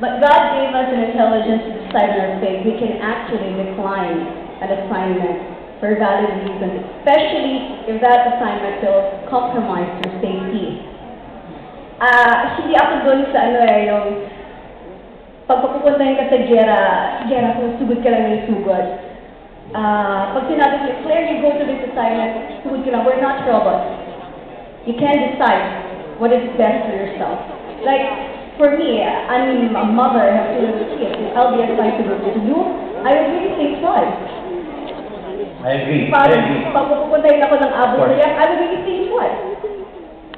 But God gave us an intelligence to decide our fate. We can actually decline an assignment for valid reasons, especially if that assignment will compromise your safety. Hindi ako doon sa yung pagpapupuntahin ka sa Gera, kung sugod ka lang ng sugod. Pag sinabi ko, Claire, you go to this assignment, sugod ka lang, we're not robots. You can decide what is best for yourself. Like, for me, I'm a mother, I have two little kids. If I'll be assigned to go to the zoo, I would really think twice. I agree. Pag pupuntahin ako ng Abu Sayyaf, I would really think twice.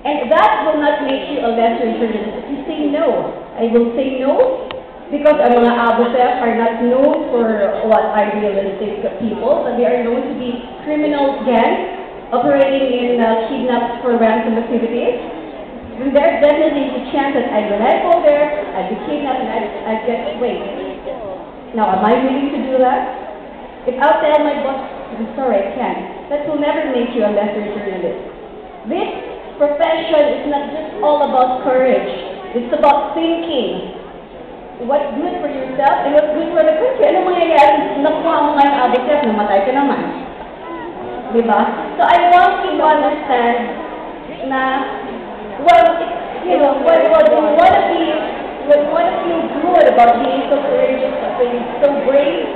And that will not make you a lesser journalist. If you say no, I will say no, because ang mga Abu Sayyaf are not known for what idealistic people, but they are known to be criminal gangs operating in kidnaps for ransom activities. And there's definitely a chance that when I go there, I'd be kidnapped and I'd get raped. Now, am I willing to do that? If I'll tell my boss, I'm sorry, I can't, that will never make you a lesser journalist. This profession is not just all about courage. It's about thinking what's good for yourself and what's good for the country. Ano mangyayari? Nakuha mo nga yung Abu Sayyaf, namatay ka naman. Diba? So I want you to understand na, well, you know, what we want to feel good about being so courageous, being so brave,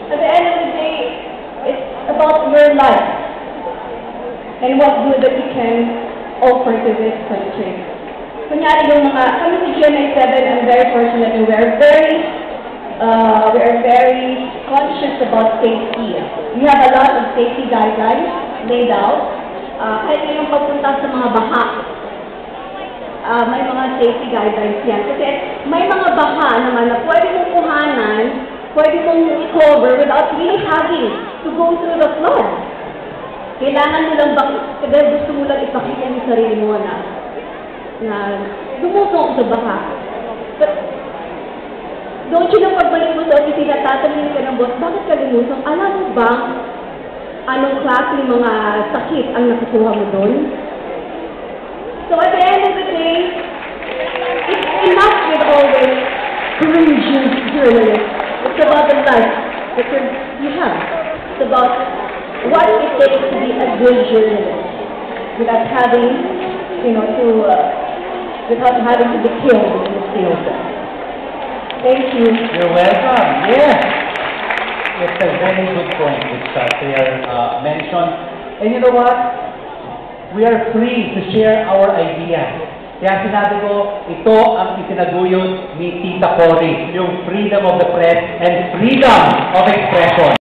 at the end of the day, it's about your life and what good that you can offer to this country. Kunyari yung kami sa GMA 7, I'm very fortunate and we are very conscious about safety. We have a lot of safety guidelines laid out. Kahit ngayong pagpunta sa mga baha, may mga safety guidelines yan. Kasi may mga baha naman na pwede mong kuhanan, pwede mong i-cover without really having to go through the flood. Kailangan mo lang kasi gusto mo lang ipakita yung sarili mo na dumusong sa baha. But, don't you know, pagbalik mo sa opisina, tatanungin ka ng boss, bakit ka lumusong? Alam mo ba anong klase ng mga sakit ang nakukuha mo doon? So at the end of the day, it's enough with always courageous journalists. It's about the life that you have. It's about what it takes to be a good journalist without having, without having to be killed in the field. Thank you. You're welcome. Yes. It's a very good point which Claire mentioned. And you know what? We are free to share our ideas. Kaya sinabi ko, ito ang itinaguyod ni Tita Cory, yung freedom of the press and freedom of expression.